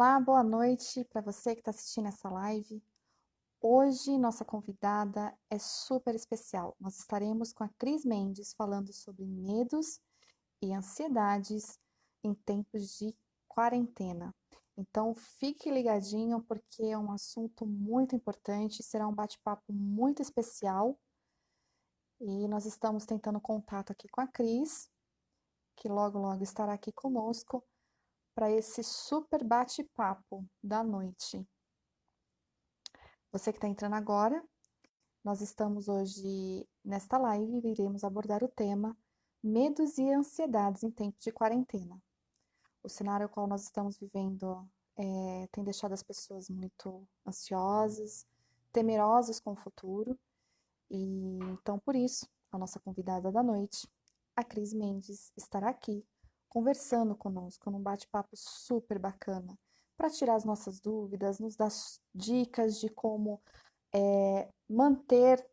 Olá, boa noite para você que está assistindo essa live. Hoje, nossa convidada é super especial. Nós estaremos com a Cris Mendes falando sobre medos e ansiedades em tempos de quarentena. Então, fique ligadinho porque é um assunto muito importante, será um bate-papo muito especial. E nós estamos tentando contato aqui com a Cris, que logo estará aqui conosco para esse super bate-papo da noite. Você que está entrando agora, nós estamos hoje nesta live e iremos abordar o tema medos e ansiedades em tempos de quarentena. O cenário ao qual nós estamos vivendo tem deixado as pessoas muito ansiosas, temerosas com o futuro, e então por isso a nossa convidada da noite, a Cris Mendes, estará aqui conversando conosco num bate-papo super bacana para tirar as nossas dúvidas, nos dar dicas de como manter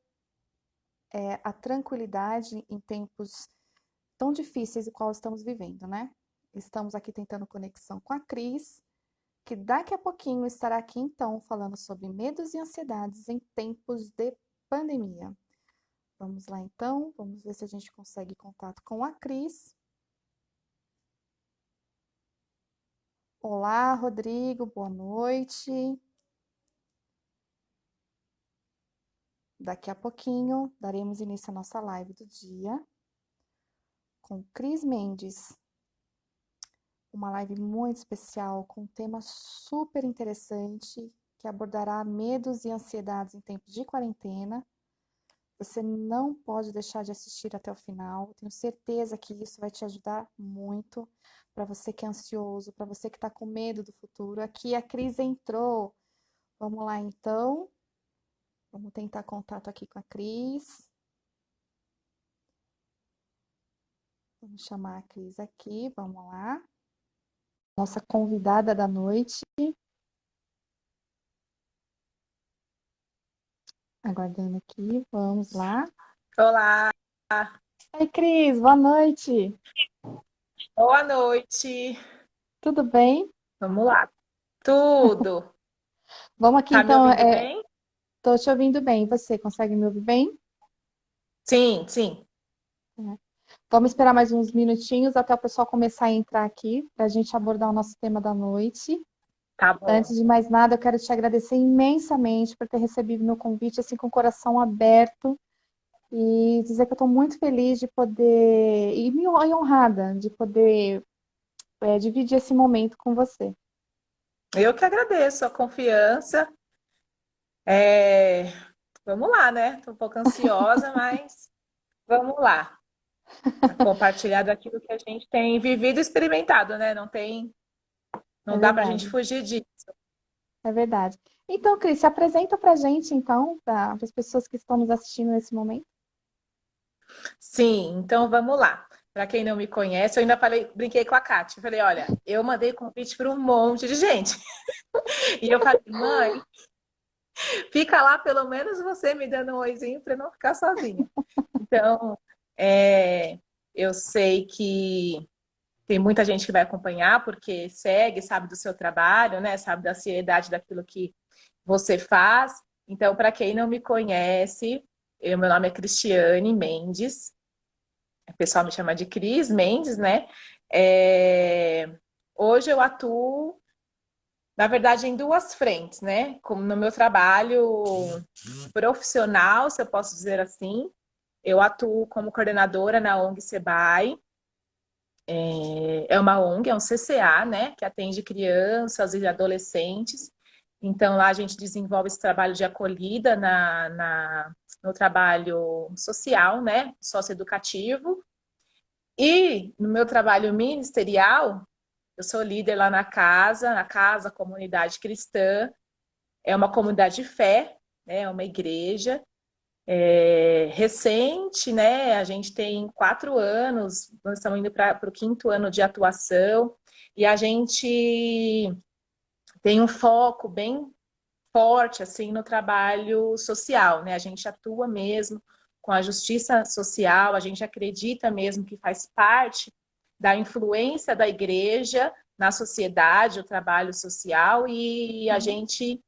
a tranquilidade em tempos tão difíceis e qual estamos vivendo, né? Estamos aqui tentando conexão com a Cris, que daqui a pouquinho estará aqui então falando sobre medos e ansiedades em tempos de pandemia. Vamos lá então, vamos ver se a gente consegue contato com a Cris. Olá, Rodrigo, boa noite. Daqui a pouquinho daremos início à nossa live do dia com Cris Mendes. Uma live muito especial com um tema super interessante que abordará medos e ansiedades em tempos de quarentena. Você não pode deixar de assistir até o final. Tenho certeza que isso vai te ajudar muito para você que é ansioso, para você que está com medo do futuro. Aqui a Cris entrou. Vamos lá então. Vamos tentar contato aqui com a Cris. Vamos chamar a Cris aqui. Vamos lá. Nossa convidada da noite. Aguardando aqui, vamos lá. Olá, Oi, Cris, boa noite. boa noite. Tudo bem? Vamos lá. Tudo. Vamos aqui Tá me então. ouvindo bem? Tô te ouvindo bem. Você consegue me ouvir bem? Sim, sim. É. Vamos esperar mais uns minutinhos até o pessoal começar a entrar aqui para a gente abordar o nosso tema da noite. Tá bom. Antes de mais nada, eu quero te agradecer imensamente por ter recebido meu convite assim com o coração aberto e dizer que eu estou muito feliz de poder e honrada de poder dividir esse momento com você. Eu que agradeço a confiança. É, Vamos lá, né? Tô um pouco ansiosa, mas vamos lá. Compartilhar daquilo que a gente tem vivido e experimentado, né? É Não dá pra gente verdade. fugir disso. É verdade. Então, Cris, se apresenta para a gente, então, para as pessoas que estão nos assistindo nesse momento. Sim, então vamos lá. Para quem não me conhece, eu ainda falei, brinquei com a Kátia. Falei, olha, eu mandei convite para um monte de gente. E eu falei, mãe, fica lá, pelo menos você me dando um oizinho para não ficar sozinha. Então, eu sei que tem muita gente que vai acompanhar, porque segue, sabe do seu trabalho, né? Sabe da seriedade daquilo que você faz. Então, para quem não me conhece, meu nome é Cristiane Mendes. O pessoal me chama de Cris Mendes, né? É, Hoje eu atuo, na verdade, em duas frentes, né? Como no meu trabalho profissional, se eu posso dizer assim, eu atuo como coordenadora na ONG Sebai. É uma ONG, é um CCA, né? Que atende crianças e adolescentes. Então, lá a gente desenvolve esse trabalho de acolhida no trabalho social, né? Socioeducativo. E no meu trabalho ministerial, eu sou líder lá na casa Comunidade Cristã. É uma comunidade de fé, né? É uma igreja recente, né? A gente tem 4 anos, nós estamos indo para o quinto ano de atuação, e a gente tem um foco bem forte assim no trabalho social, né? A gente atua mesmo com a justiça social, a gente acredita mesmo que faz parte da influência da igreja na sociedade, o trabalho social, e a gente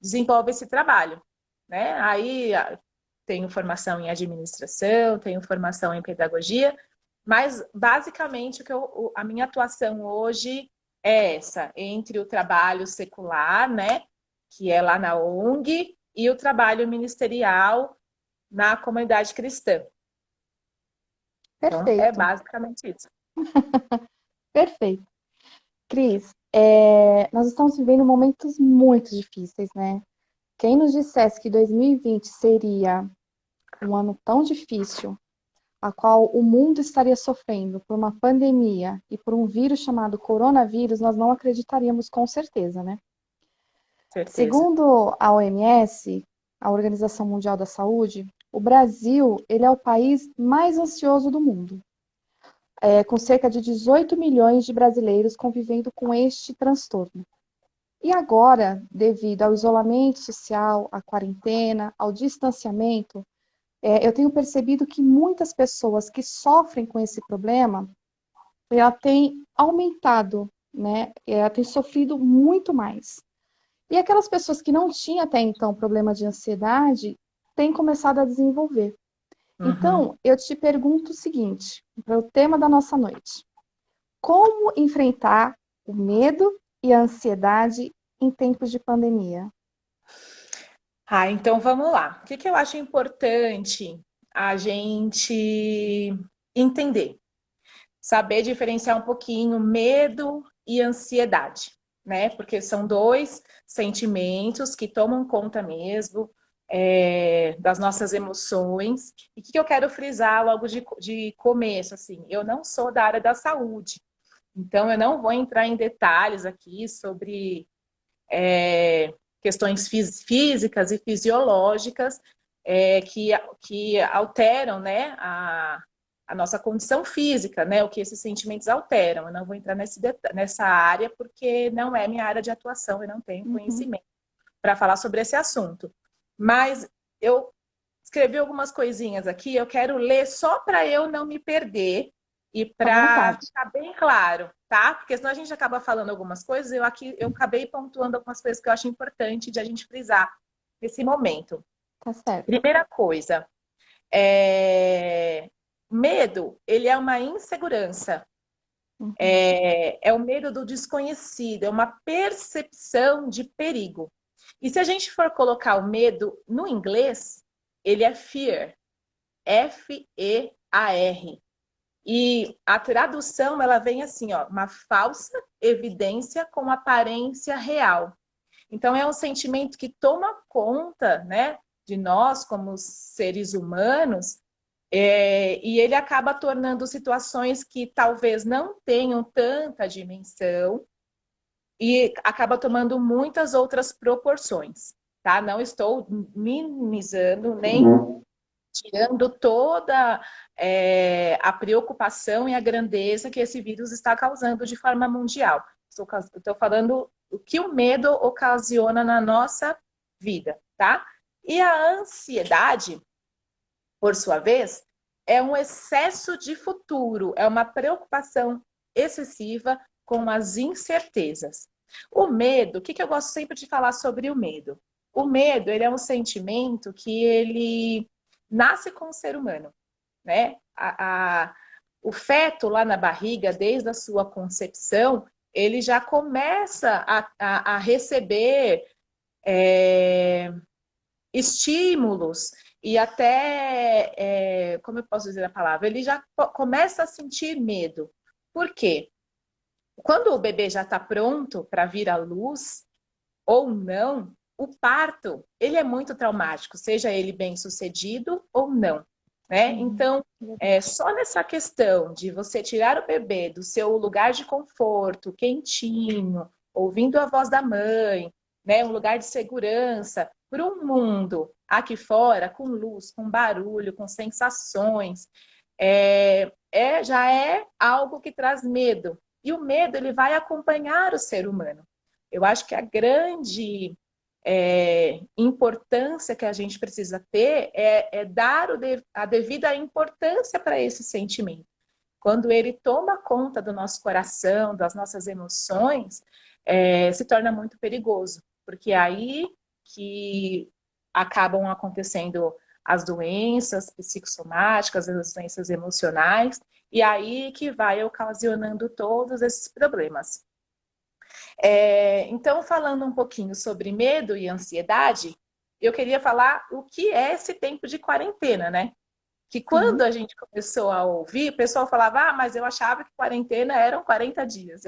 desenvolve esse trabalho, né? Aí tenho formação em administração, tenho formação em pedagogia, mas basicamente a minha atuação hoje é essa, entre o trabalho secular, né, que é lá na ONG, e o trabalho ministerial na comunidade cristã. Então, é Perfeito, basicamente isso. perfeito. Cris, nós estamos vivendo momentos muito difíceis, né? Quem nos dissesse que 2020 seria um ano tão difícil, a qual o mundo estaria sofrendo por uma pandemia e por um vírus chamado coronavírus, nós não acreditaríamos com certeza, né? Certeza. Segundo a OMS, a Organização Mundial da Saúde, o Brasil, ele é o país mais ansioso do mundo, com cerca de 18 milhões de brasileiros convivendo com este transtorno. E agora, devido ao isolamento social, à quarentena, ao distanciamento, eu tenho percebido que muitas pessoas que sofrem com esse problema, ela tem aumentado, né? Ela tem sofrido muito mais. E aquelas pessoas que não tinham até então problema de ansiedade, têm começado a desenvolver. Uhum. Então, eu te pergunto o seguinte, para o tema da nossa noite: como enfrentar o medo e a ansiedade em tempos de pandemia? Então vamos lá. O que eu acho importante a gente entender? Saber diferenciar um pouquinho medo e ansiedade, né? Porque são dois sentimentos que tomam conta mesmo das nossas emoções. E o que eu quero frisar logo de começo, assim, eu não sou da área da saúde, então eu não vou entrar em detalhes aqui sobre questões físicas e fisiológicas que alteram, né, a nossa condição física, né, o que esses sentimentos alteram. Eu não vou entrar nessa área porque não é minha área de atuação, eu não tenho Uhum. conhecimento para falar sobre esse assunto. Mas eu escrevi algumas coisinhas aqui, eu quero ler só para eu não me perder e À para vontade, ficar bem claro, tá? Porque senão a gente acaba falando algumas coisas, eu acabei pontuando algumas coisas que eu acho importante de a gente frisar nesse momento. tá certo. Primeira coisa, é... medo, ele é uma insegurança, Uhum. é o medo do desconhecido, é uma percepção de perigo. E se a gente for colocar o medo no inglês, ele é fear, F-E-A-R. E a tradução, ela vem assim, ó, uma falsa evidência com aparência real. Então, é um sentimento que toma conta, né, de nós como seres humanos, e ele acaba tornando situações que talvez não tenham tanta dimensão e acaba tomando muitas outras proporções, tá? Não estou minimizando nem tirando toda a preocupação e a grandeza que esse vírus está causando de forma mundial. Estou falando o que o medo ocasiona na nossa vida, tá? E a ansiedade, por sua vez, é um excesso de futuro, é uma preocupação excessiva com as incertezas. O medo, o que eu gosto sempre de falar sobre o medo? O medo, ele é um sentimento que ele nasce com o ser humano, né? O feto lá na barriga, desde a sua concepção, ele já começa a receber estímulos e até, como eu posso dizer a palavra, ele já começa a sentir medo. Por quê? Quando o bebê já está pronto para vir à luz, ou não, o parto, ele é muito traumático, seja ele bem sucedido ou não, né? Uhum. Então, só nessa questão de você tirar o bebê do seu lugar de conforto, quentinho, ouvindo a voz da mãe, né? Um lugar de segurança, para um mundo aqui fora, com luz, com barulho, com sensações, já é algo que traz medo. E o medo, ele vai acompanhar o ser humano. Eu acho que a grande importância que a gente precisa ter é dar a devida importância para esse sentimento. quando ele toma conta do nosso coração, das nossas emoções, se torna muito perigoso, porque é aí que acabam acontecendo as doenças psicossomáticas, as doenças emocionais, e aí que vai ocasionando todos esses problemas. Então, falando um pouquinho sobre medo e ansiedade, eu queria falar o que é esse tempo de quarentena, né? Que quando Sim, a gente começou a ouvir, o pessoal falava, mas eu achava que quarentena eram 40 dias.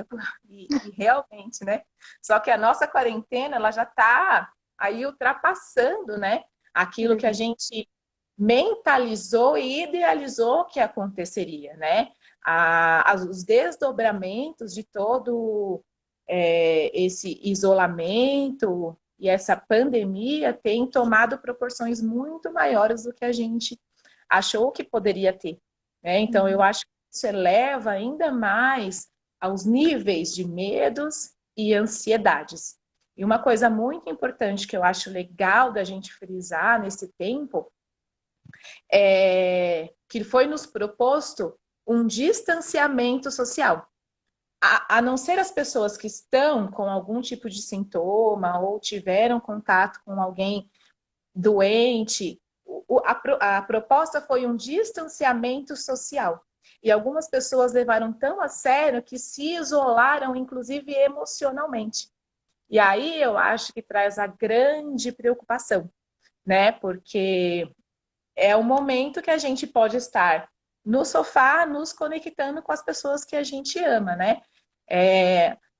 E realmente, né? Só que a nossa quarentena, ela já está aí ultrapassando, né? Aquilo que a verdade. gente mentalizou e idealizou que aconteceria, né? Os desdobramentos de todo esse isolamento e essa pandemia têm tomado proporções muito maiores do que a gente achou que poderia ter. Né? Então, eu Uhum. acho que isso eleva ainda mais aos níveis de medos e ansiedades. E uma coisa muito importante que eu acho legal da gente frisar nesse tempo é que foi nos proposto um distanciamento social. A não ser as pessoas que estão com algum tipo de sintoma ou tiveram contato com alguém doente, a proposta foi um distanciamento social. E algumas pessoas levaram tão a sério que se isolaram, inclusive emocionalmente. E aí eu acho que traz a grande preocupação, né? Porque é o momento que a gente pode estar no sofá, nos conectando com as pessoas que a gente ama, né?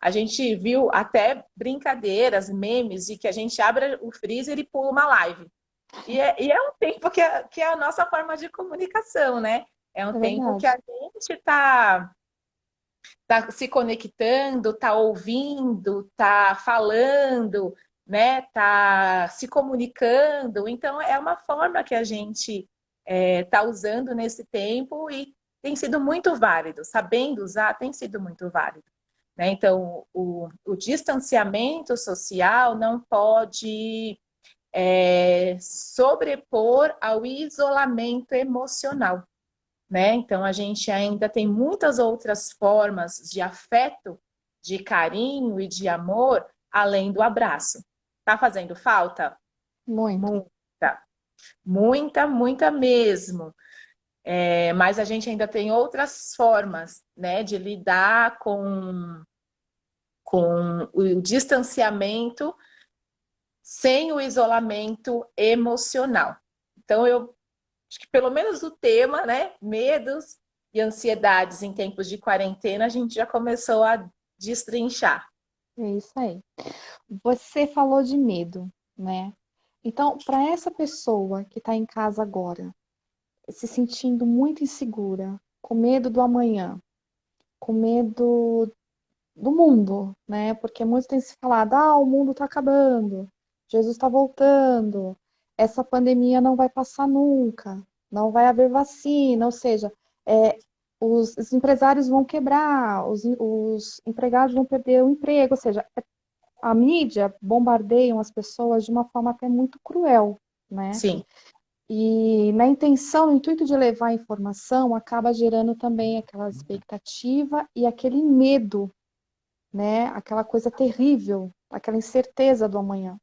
A gente viu até brincadeiras, memes, de que a gente abre o freezer e pula uma live. E é um tempo que é a nossa forma de comunicação, né? É um É tempo que verdade. a gente tá se conectando, tá ouvindo, tá falando, né? Tá se comunicando. Então, é uma forma que a gente tá usando nesse tempo e tem sido muito válido. Sabendo usar, tem sido muito válido. Né? Então, o distanciamento social não pode sobrepor ao isolamento emocional, né? Então a gente ainda tem muitas outras formas de afeto, de carinho e de amor além do abraço. Tá fazendo falta? Muito. Muita, muita, muita mesmo. Mas a gente ainda tem outras formas, né, de lidar com o distanciamento sem o isolamento emocional. Então, eu acho que pelo menos o tema, né, medos e ansiedades em tempos de quarentena, a gente já começou a destrinchar. É isso aí. Você falou de medo, né? Então, para essa pessoa que está em casa agora, se sentindo muito insegura, com medo do amanhã, com medo do mundo, né? Porque muitos têm se falado, o mundo está acabando, Jesus está voltando, essa pandemia não vai passar nunca, não vai haver vacina, ou seja, os empresários vão quebrar, os empregados vão perder o emprego, ou seja, a mídia bombardeiam as pessoas de uma forma até muito cruel, né? Sim, E na intenção, no intuito de levar a informação, acaba gerando também aquela expectativa e aquele medo, né? Aquela coisa terrível, aquela incerteza do amanhã.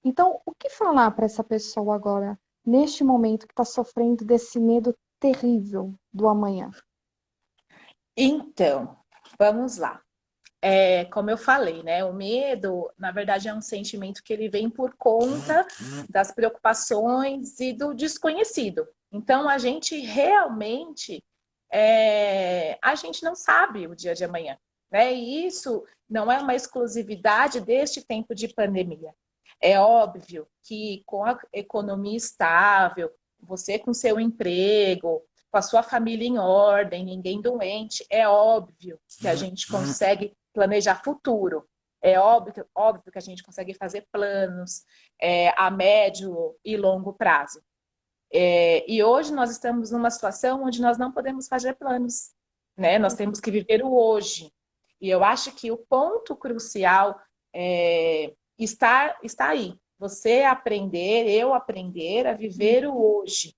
Então, o que falar para essa pessoa agora, neste momento que está sofrendo desse medo terrível do amanhã? então, vamos lá. Como eu falei, né? O medo, na verdade, é um sentimento que ele vem por conta das preocupações e do desconhecido. Então, a gente realmente, a gente não sabe o dia de amanhã, né? E isso não é uma exclusividade deste tempo de pandemia. É óbvio que com a economia estável, você com seu emprego, com a sua família em ordem, ninguém doente, é óbvio que a gente consegue planejar futuro. É óbvio que a gente consegue fazer planos a médio e longo prazo. E hoje nós estamos numa situação onde nós não podemos fazer planos, né? Nós temos que viver o hoje. E eu acho que o ponto crucial está aí. Você aprender, eu aprender a viver o hoje.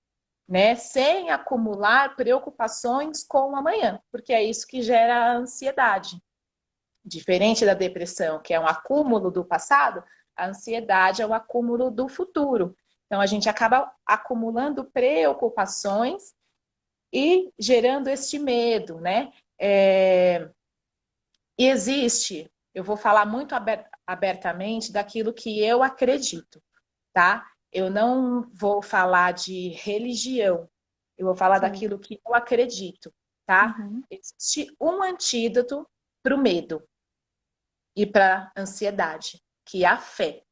né? Sem acumular preocupações com o amanhã, porque é isso que gera a ansiedade. Diferente da depressão, que é um acúmulo do passado, a ansiedade é o acúmulo do futuro. Então, a gente acaba acumulando preocupações e gerando este medo, né? E existe, eu vou falar muito abertamente daquilo que eu acredito, tá? Eu não vou falar de religião, eu vou falar Sim. daquilo que eu acredito, tá? Uhum. Existe um antídoto para o medo e para a ansiedade, que é a fé.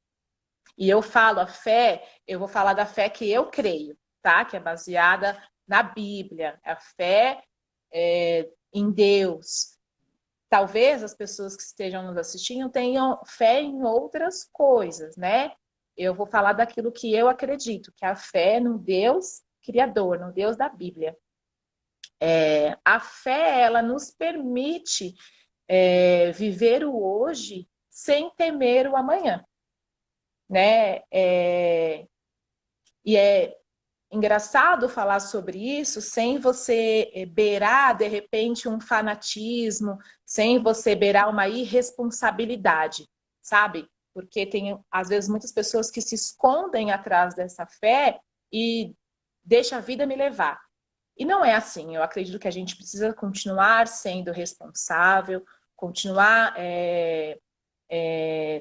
E eu falo a fé, eu vou falar da fé que eu creio, tá? Que é baseada na Bíblia, a fé em Deus. Talvez as pessoas que estejam nos assistindo tenham fé em outras coisas, né? Eu vou falar daquilo que eu acredito, que é a fé no Deus Criador, no Deus da Bíblia. A fé, ela nos permite viver o hoje sem temer o amanhã, né? E é engraçado falar sobre isso sem você beirar, de repente, um fanatismo, sem você beirar uma irresponsabilidade, sabe? Porque tem, às vezes, muitas pessoas que se escondem atrás dessa fé e deixa a vida me levar. E não é assim. Eu acredito que a gente precisa continuar sendo responsável, continuar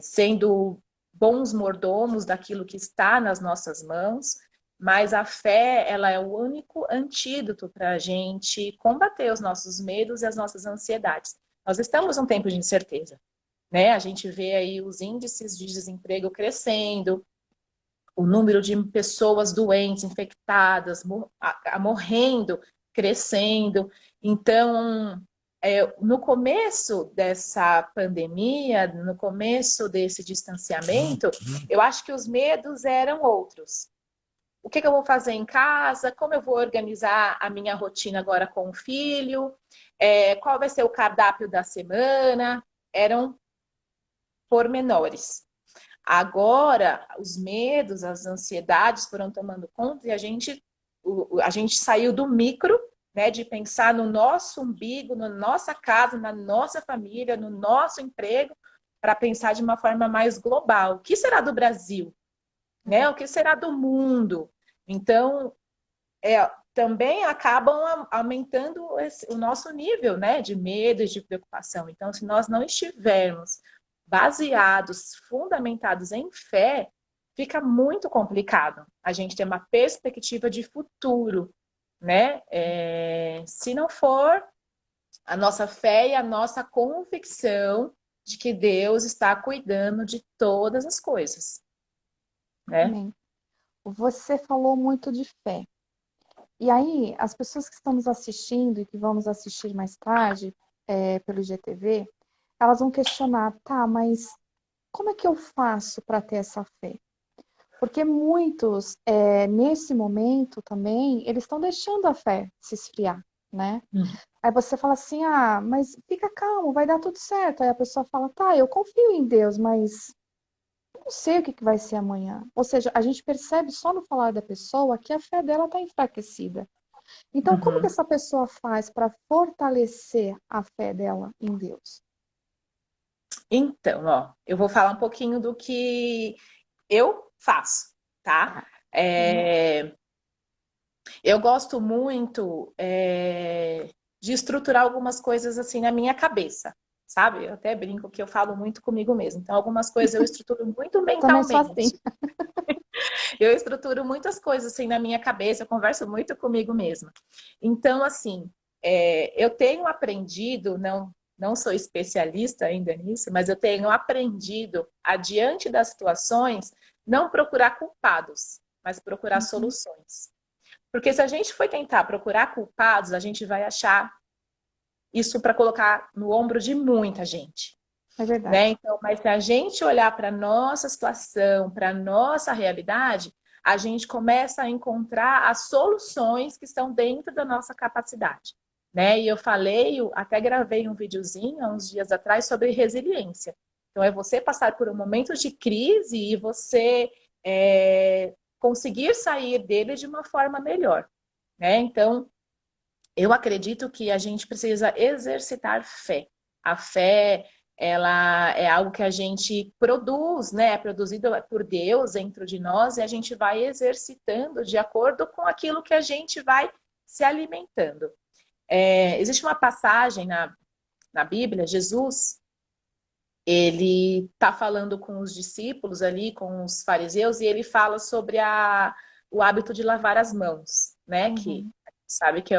sendo bons mordomos daquilo que está nas nossas mãos, mas a fé, ela é o único antídoto para a gente combater os nossos medos e as nossas ansiedades. Nós estamos num tempo de incerteza, né? A gente vê aí os índices de desemprego crescendo, o número de pessoas doentes, infectadas, morrendo, crescendo. Então, no começo dessa pandemia, no começo desse distanciamento, eu acho que os medos eram outros. O que eu vou fazer em casa? Como eu vou organizar a minha rotina agora com o filho? Qual vai ser o cardápio da semana? Eram pormenores. Agora, os medos, as ansiedades foram tomando conta e a gente saiu do micro, né, de pensar no nosso umbigo, na nossa casa, na nossa família, no nosso emprego, para pensar de uma forma mais global. O que será do Brasil? Né? O que será do mundo? Então, também acabam aumentando o nosso nível, né, de medo e de preocupação. Então, se nós não estivermos baseados, fundamentados em fé, fica muito complicado a gente ter uma perspectiva de futuro, né? Se não for a nossa fé e a nossa convicção de que Deus está cuidando de todas as coisas, né? Amém. Você falou muito de fé. E aí, as pessoas que estão nos assistindo e que vão nos assistir mais tarde, pelo IGTV, elas vão questionar, tá, mas como é que eu faço para ter essa fé? Porque muitos, nesse momento também, eles estão deixando a fé se esfriar, né? Aí você fala assim, ah, mas fica calmo, vai dar tudo certo. Aí a pessoa fala, tá, eu confio em Deus, mas não sei o que vai ser amanhã. Ou seja, a gente percebe só no falar da pessoa que a fé dela está enfraquecida. Então, como que Uhum. essa pessoa faz para fortalecer a fé dela em Deus? Então, ó, eu vou falar um pouquinho do que eu faço, tá? Tá. Vamos lá. Eu gosto muito de estruturar algumas coisas assim na minha cabeça, sabe? Eu até brinco que eu falo muito comigo mesma. Então, algumas coisas eu estruturo muito Eu também sou assim. mentalmente. Eu estruturo muitas coisas assim na minha cabeça, eu converso muito comigo mesma. Então, assim, eu tenho aprendido, não sou especialista ainda nisso, mas eu tenho aprendido, adiante das situações, não procurar culpados, mas procurar Uhum, soluções. Porque se a gente for tentar procurar culpados, a gente vai achar isso para colocar no ombro de muita gente. é Né? verdade. Então, mas se a gente olhar para a nossa situação, para a nossa realidade, a gente começa a encontrar as soluções que estão dentro da nossa capacidade. Né? E eu falei, até gravei um videozinho há uns dias atrás sobre resiliência. Então, é você passar por um momento de crise e você conseguir sair dele de uma forma melhor. né? Então, eu acredito que a gente precisa exercitar fé. A fé, ela é algo que a gente produz, né? É produzido por Deus dentro de nós e a gente vai exercitando de acordo com aquilo que a gente vai se alimentando. Existe uma passagem na Bíblia, Jesus, ele está falando com os discípulos ali, com os fariseus, e ele fala sobre o hábito de lavar as mãos, né? Que Uhum. sabe que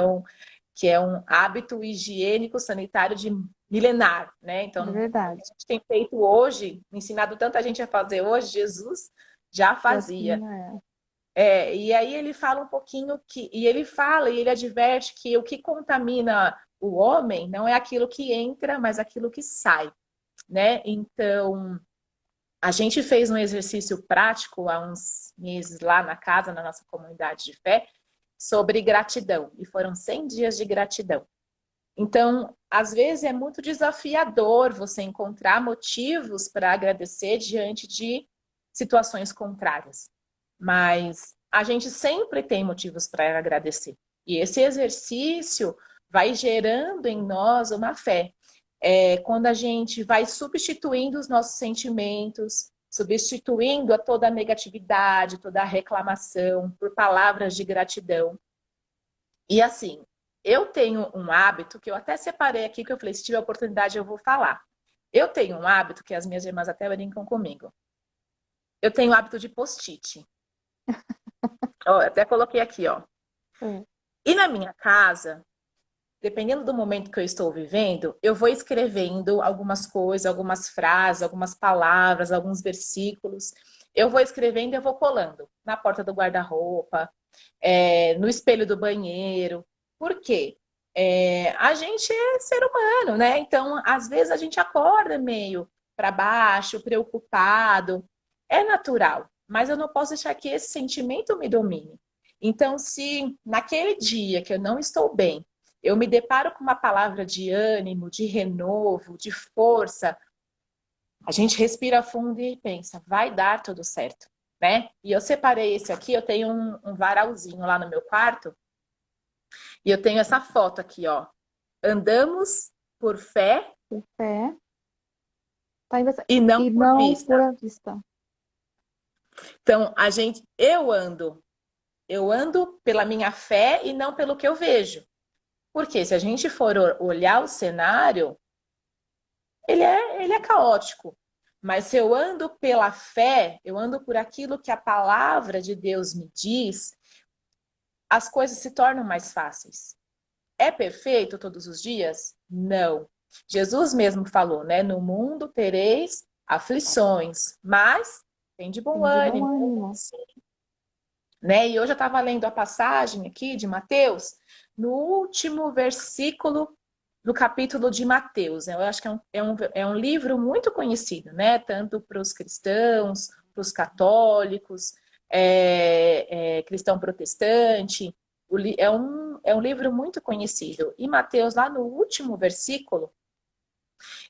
é um hábito higiênico sanitário de milenar, né? É Então, o que verdade. a gente tem feito hoje, ensinado tanta gente a fazer hoje, Jesus já Já fazia. tinha, E aí ele fala um pouquinho e ele adverte que o que contamina o homem não é aquilo que entra, mas aquilo que sai, né? Então, a gente fez um exercício prático há uns meses lá na casa, na nossa comunidade de fé, sobre gratidão. E foram 100 dias de gratidão. Então, às vezes é muito desafiador você encontrar motivos para agradecer diante de situações contrárias. Mas a gente sempre tem motivos para agradecer. E esse exercício vai gerando em nós uma fé. Quando a gente vai substituindo os nossos sentimentos, substituindo toda a negatividade, toda a reclamação por palavras de gratidão. E assim, eu tenho um hábito que eu até separei aqui, que eu falei, se tiver oportunidade eu vou falar. Eu tenho um hábito que as minhas irmãs até brincam comigo. Eu tenho o hábito de post-it. Ó, até coloquei aqui, ó. é, E na minha casa, dependendo do momento que eu estou vivendo, eu vou escrevendo algumas coisas, algumas frases, algumas palavras, alguns versículos. Eu vou escrevendo e eu vou colando na porta do guarda-roupa, no espelho do banheiro. Por quê? A gente é ser humano, né? Então, às vezes a gente acorda meio para baixo, preocupado. É natural, mas eu não posso deixar que esse sentimento me domine. Então, se naquele dia que eu não estou bem, eu me deparo com uma palavra de ânimo, de renovo, de força, a gente respira fundo e pensa, vai dar tudo certo, né? E eu separei esse aqui, eu tenho um varalzinho lá no meu quarto, e eu tenho essa foto aqui, ó. Andamos por fé por fé, tá e não e por não por vista. a vista. Então, eu ando pela minha fé e não pelo que eu vejo. Porque se a gente for olhar o cenário, ele é caótico. Mas se eu ando pela fé, eu ando por aquilo que a palavra de Deus me diz, as coisas se tornam mais fáceis. É perfeito todos os dias? Não. Jesus mesmo falou, né? No mundo tereis aflições, mas tem de bom Tem de bom ânimo, ânimo. né? E hoje eu estava lendo a passagem aqui de Mateus, no último versículo do capítulo de Mateus. Eu acho que é um livro muito conhecido, né? Tanto para os cristãos, para os católicos, cristão protestante. É um livro muito conhecido. E Mateus, lá no último versículo,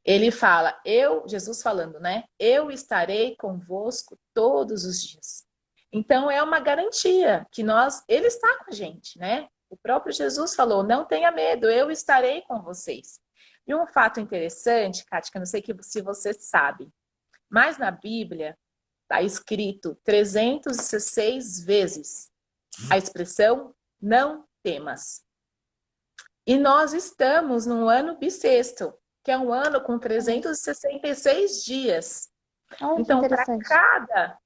ele fala, Jesus falando, né? Eu estarei convosco todos os dias. Então é uma garantia que ele está com a gente, né? O próprio Jesus falou, não tenha medo, eu estarei com vocês. E um fato interessante, Kátia, que eu não sei se você sabe, mas na Bíblia está escrito 306 vezes a expressão não temas. E nós estamos num ano bissexto, que é um ano com 366 dias. Olha que Então, para interessante. cada.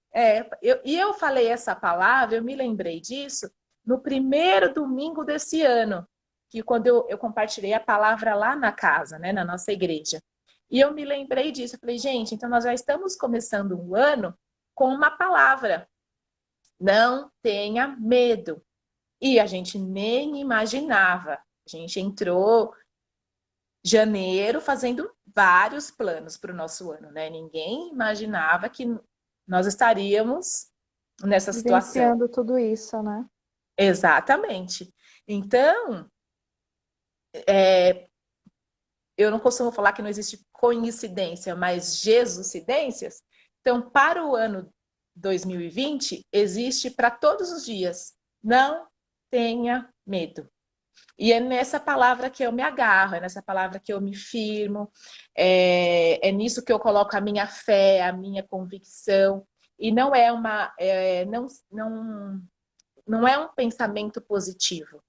Eu falei essa palavra, eu me lembrei disso no primeiro domingo desse ano, que quando eu compartilhei a palavra lá na casa, né, na nossa igreja. E eu me lembrei disso. Eu falei, gente, então nós já estamos começando um ano com uma palavra. Não tenha medo. E a gente nem imaginava. A gente entrou janeiro fazendo vários planos para o nosso ano, né? Ninguém imaginava que nós estaríamos nessa situação. Vivenciando tudo isso, né? Exatamente. Então, eu não costumo falar que não existe coincidência, mas Jesuscidências. Então, para o ano 2020, existe para todos os dias. Não tenha Medo. E é nessa palavra que eu me agarro, é nessa palavra que eu me firmo, é nisso que eu coloco a minha fé, a minha convicção. E não é não é um pensamento positivo.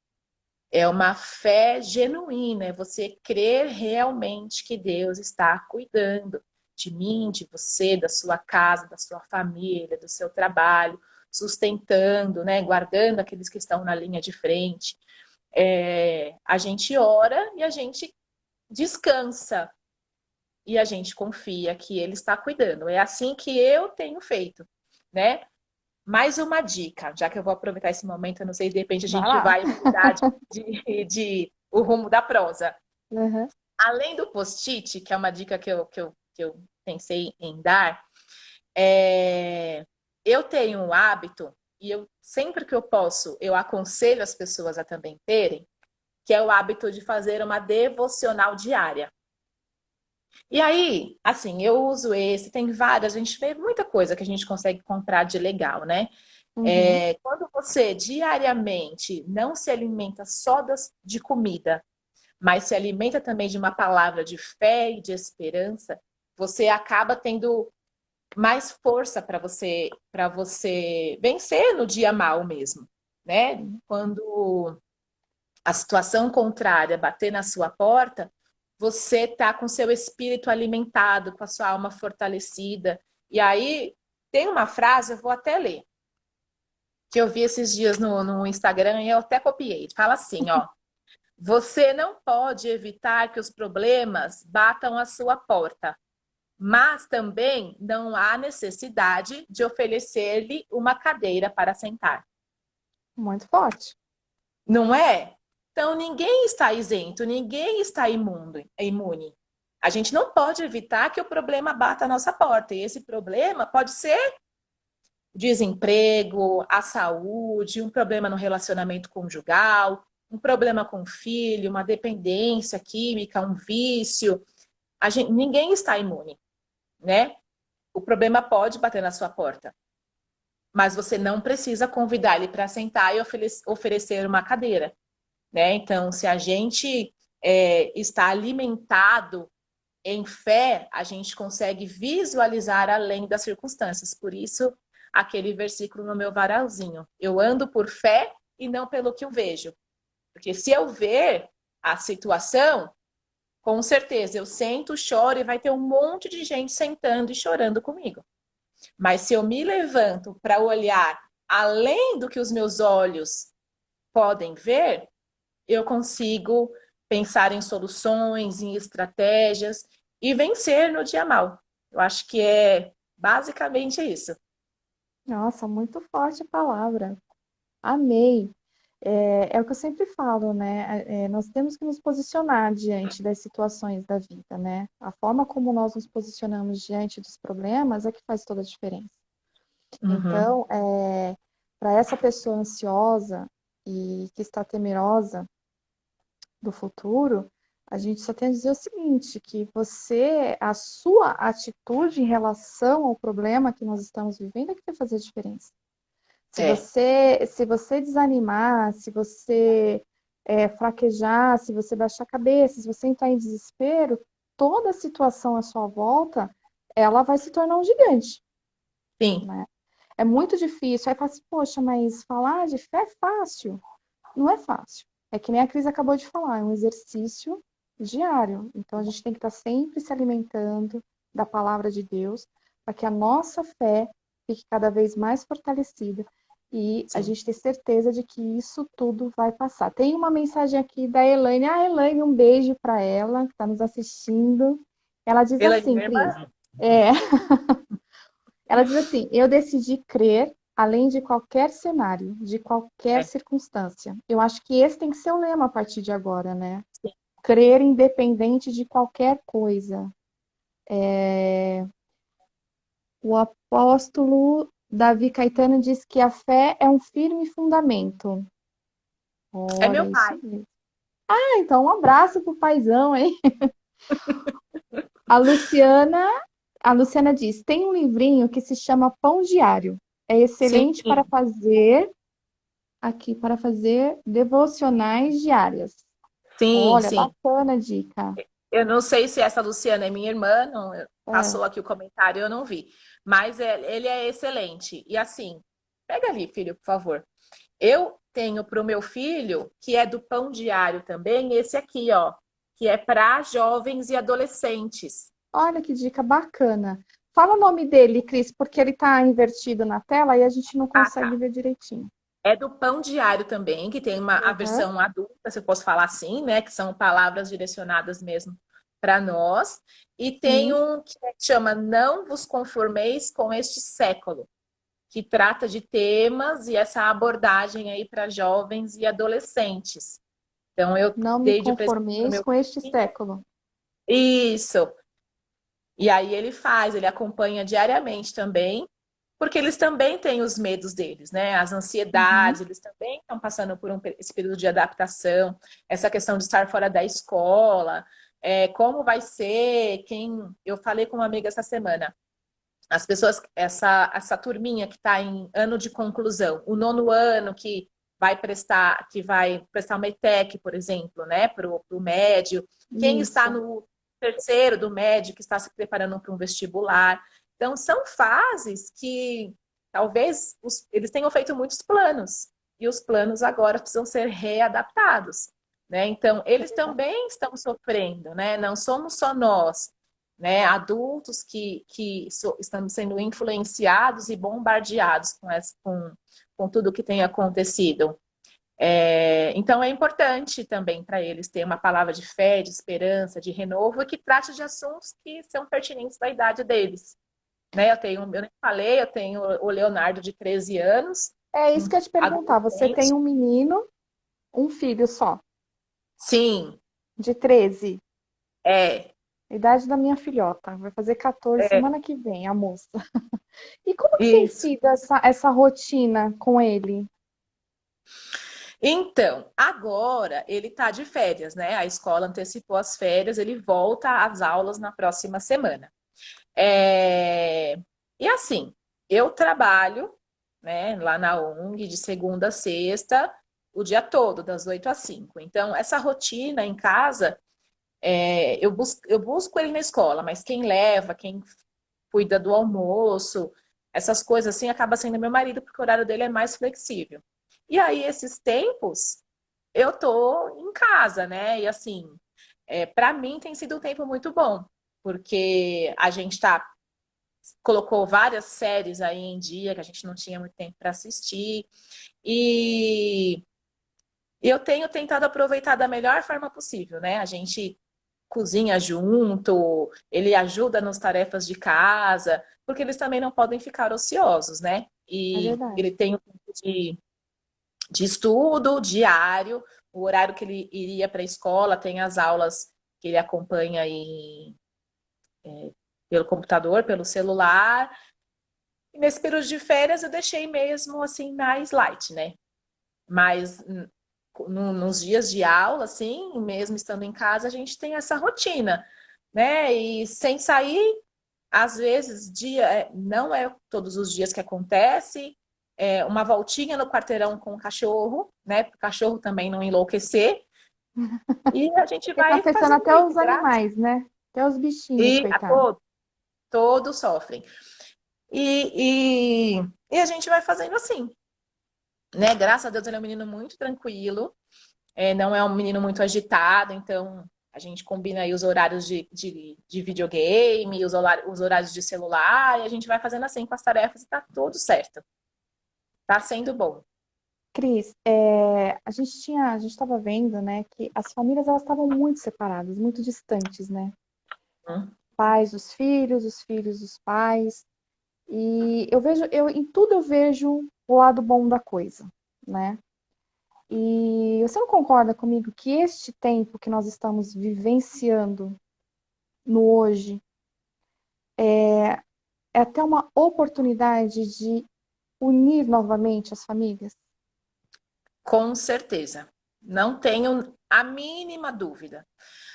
É uma fé genuína, é você crer realmente que Deus está cuidando de mim, de você, da sua casa, da sua família, do seu trabalho, sustentando, né, guardando aqueles que estão na linha de frente. A gente ora e a gente descansa e a gente confia que Ele está cuidando. É assim que eu tenho feito, né? Mais uma dica, já que eu vou aproveitar esse momento, eu não sei, de repente a Vai gente lá. vai mudar o rumo da prosa. Uhum. Além do post-it, que é uma dica que eu pensei em dar, é, eu tenho um hábito, e eu sempre que eu posso, eu aconselho as pessoas a também terem, que é o hábito de fazer uma devocional diária. E aí, assim, eu uso esse, tem várias, a gente vê muita coisa que a gente consegue comprar de legal, né? Uhum. Quando você diariamente não se alimenta só de comida, mas se alimenta também de uma palavra de fé e de esperança, você acaba tendo mais força para você vencer no dia mal mesmo, né? Sim. Quando a situação contrária bater na sua porta, você tá com seu espírito alimentado, com a sua alma fortalecida. E aí tem uma frase, eu vou até ler, que eu vi esses dias no Instagram e eu até copiei. Fala assim, ó: você não pode evitar que os problemas batam à sua porta, mas também não há necessidade de oferecer-lhe uma cadeira para sentar. Muito forte. Não é? Então, ninguém está isento, ninguém está imune. A gente não pode evitar que o problema bata à nossa porta. E esse problema pode ser desemprego, a saúde, um problema no relacionamento conjugal, um problema com o filho, uma dependência química, um vício. Ninguém está imune, né? O problema pode bater na sua porta, mas você não precisa convidar ele para sentar e oferecer uma cadeira, né? Então, se a gente está alimentado em fé, a gente consegue visualizar além das circunstâncias. Por isso, aquele versículo no meu varalzinho: eu ando por fé e não pelo que eu vejo. Porque se eu ver a situação, com certeza eu sento, choro e vai ter um monte de gente sentando e chorando comigo. Mas se eu me levanto para olhar além do que os meus olhos podem ver, eu consigo pensar em soluções, em estratégias e vencer no dia mal. Eu acho que é basicamente isso. Nossa, muito forte a palavra. Amei. É o que eu sempre falo, né? Nós temos que nos posicionar diante das situações da vida, né? A forma como nós nos posicionamos diante dos problemas é que faz toda a diferença. Uhum. Então, para essa pessoa ansiosa e que está temerosa do futuro, a gente só tem a dizer o seguinte, que a sua atitude em relação ao problema que nós estamos vivendo é que vai fazer a diferença. É, Se você desanimar, se você fraquejar, se você baixar a cabeça, se você entrar em desespero, toda a situação à sua volta, ela vai se tornar um gigante, sim, né? É muito difícil. Aí fala assim, poxa, mas falar de fé é fácil. Não é fácil. É que nem a Cris acabou de falar, é um exercício diário. Então a gente tem que estar sempre se alimentando da palavra de Deus, para que a nossa fé fique cada vez mais fortalecida e a sim. gente ter certeza de que isso tudo vai passar. Tem uma mensagem aqui da Elaine. Ah, Elaine, um beijo para ela, que está nos assistindo. Ela diz Pela assim, minha Cris, irmã? é, ela diz assim: eu decidi crer além de qualquer cenário, de qualquer É, circunstância. Eu acho que esse tem que ser o lema a partir de agora, né? sim. Crer independente de qualquer coisa. O apóstolo Davi Caetano diz que a fé é um firme fundamento. É meu Olha, isso pai. mesmo. Ah, então um abraço pro paizão, hein? A Luciana, a Luciana diz: tem um livrinho que se chama Pão Diário. É Sim, excelente para fazer aqui para fazer devocionais diárias. Sim, Olha, sim. bacana a dica. Eu não sei se essa Luciana é minha irmã, não, É. passou aqui o comentário, eu não vi. Mas ele é excelente. E assim, pega ali, filho, por favor. Eu tenho para o meu filho, que é do Pão Diário também, esse aqui, ó, que é para jovens e adolescentes. Olha que dica bacana. Fala o nome dele, Cris, porque ele está invertido na tela e a gente não Ah, consegue tá. ver direitinho. É do Pão Diário também, que tem a Aham, versão adulta, se eu posso falar assim, né? Que são palavras direcionadas mesmo para nós. E tem sim. um que chama Não vos conformeis com este século, que trata de temas e essa abordagem aí para jovens e adolescentes. Então, eu Não me dei de presente para o conformeis meu com este filho. século. Isso. E aí ele acompanha diariamente também, porque eles também têm os medos deles, né? As Uhum. ansiedades, eles também estão passando por esse período de adaptação, essa questão de estar fora da escola, como vai ser, eu falei com uma amiga essa semana, as pessoas, essa turminha que está em ano de conclusão, o nono ano que vai prestar uma ETEC, por exemplo, né, para o médio, quem está Isso. no terceiro do médio, que está se preparando para um vestibular. Então, são fases que talvez eles tenham feito muitos planos, e os planos agora precisam ser readaptados. Né? Então, É eles verdade. também estão sofrendo, né? Não somos só nós, né, adultos estão sendo influenciados e bombardeados com tudo que tem acontecido. Então, é importante também para eles ter uma palavra de fé, de esperança, de renovo e que trate de assuntos que são pertinentes da idade deles. Né? Eu nem falei, eu tenho o Leonardo de 13 anos, É isso um que eu ia te perguntar. Você tem adolescente. um menino, um filho só, Sim, de 13, é, idade da minha filhota. Vai fazer 14 é semana que vem, a moça. E como que tem isso. sido essa rotina com ele? Então, agora ele está de férias, né? A escola antecipou as férias, ele volta às aulas na próxima semana. É, E assim, eu trabalho, né, lá na ONG de segunda a sexta, o dia todo, das 8 às 5. Então, essa rotina em casa, eu busco ele na escola, mas quem leva, quem cuida do almoço, essas coisas assim, acaba sendo meu marido, porque o horário dele é mais flexível. E aí, esses tempos, eu tô em casa, né? E assim, para mim tem sido um tempo muito bom, porque a gente colocou várias séries aí em dia que a gente não tinha muito tempo para assistir. E eu tenho tentado aproveitar da melhor forma possível, né? A gente cozinha junto, ele ajuda nas tarefas de casa, porque eles também não podem ficar ociosos, né? É E verdade. ele tem um tempo de estudo diário, o horário que ele iria para a escola, tem as aulas que ele acompanha pelo computador, pelo celular. E nesse período de férias eu deixei mesmo assim mais light, né? Mas nos dias de aula, assim, mesmo estando em casa, a gente tem essa rotina, né? E sem sair, às vezes, não é todos os dias que acontece, uma voltinha no quarteirão com o cachorro, né? Para o cachorro também não enlouquecer. E a gente Porque tá vai afetando fazendo até isso, os graças. animais, né? Até os bichinhos, E coitados. todos sofrem. E a gente vai fazendo assim, né? Graças a Deus ele é um menino muito tranquilo, não é um menino muito agitado, então a gente combina aí os horários de videogame, os horários de celular, e a gente vai fazendo assim com as tarefas e tá tudo certo. Tá sendo bom. Cris, a gente estava vendo, né, que as famílias elas estavam muito separadas, muito distantes, né? Hum. Pais dos filhos, os filhos dos pais. E em tudo eu vejo o lado bom da coisa, né? E você não concorda comigo que este tempo que nós estamos vivenciando no hoje é até uma oportunidade de unir novamente as famílias? Com certeza. Não tenho a mínima dúvida.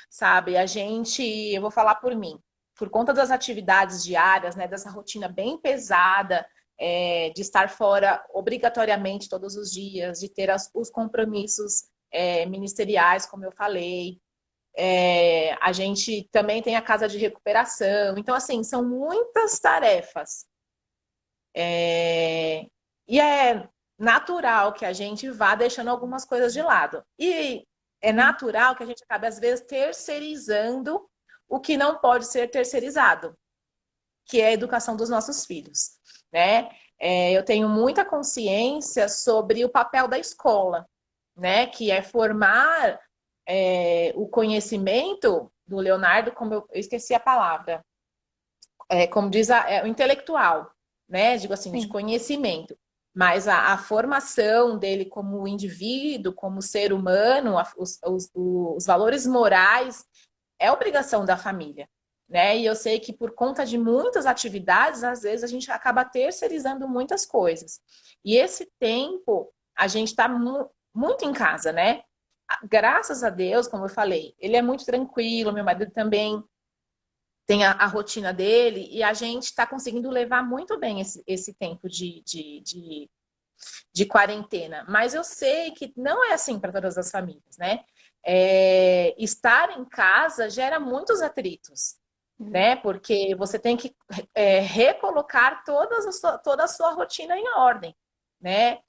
Sabe, eu vou falar por mim, por conta das atividades diárias, né, dessa rotina bem pesada, de estar fora obrigatoriamente todos os dias, de ter os compromissos ministeriais, como eu falei. A gente também tem a casa de recuperação. Então, assim, são muitas tarefas. E é natural que a gente vá deixando algumas coisas de lado. E é natural que a gente acabe, às vezes, terceirizando o que não pode ser terceirizado, que é a educação dos nossos filhos, né? Eu tenho muita consciência sobre o papel da escola, né? Que é formar o conhecimento do Leonardo, como eu esqueci a palavra, como diz o intelectual, né? Digo assim, de Sim. conhecimento. Mas a formação dele como indivíduo, como ser humano, os valores morais, é obrigação da família, né? E eu sei que por conta de muitas atividades, às vezes a gente acaba terceirizando muitas coisas. E esse tempo, a gente está muito em casa, né? Graças a Deus, como eu falei, ele é muito tranquilo, meu marido também tem a rotina dele, e a gente está conseguindo levar muito bem esse tempo de quarentena. Mas eu sei que não é assim para todas as famílias, né? Estar em casa gera muitos atritos, né? Porque você tem que recolocar toda a sua rotina em ordem, né?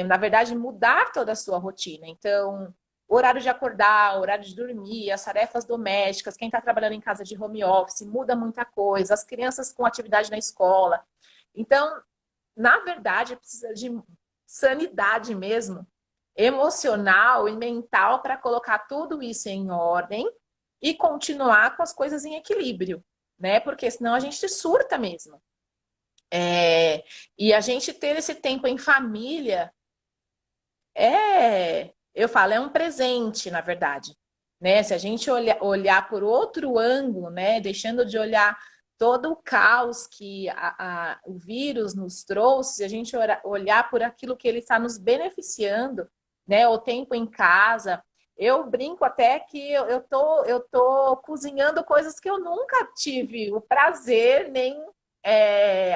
Na verdade, mudar toda a sua rotina. Então, horário de acordar, horário de dormir, as tarefas domésticas, quem está trabalhando em casa de home office, muda muita coisa, as crianças com atividade na escola. Então, na verdade, precisa de sanidade mesmo, emocional e mental para colocar tudo isso em ordem e continuar com as coisas em equilíbrio, né? Porque senão a gente surta mesmo. E a gente ter esse tempo em família eu falo, é um presente, na verdade. Né? Se a gente olhar por outro ângulo, né? Deixando de olhar todo o caos que o vírus nos trouxe, a gente olhar por aquilo que ele está nos beneficiando, né? O tempo em casa. Eu brinco até que eu tô cozinhando coisas que eu nunca tive o prazer nem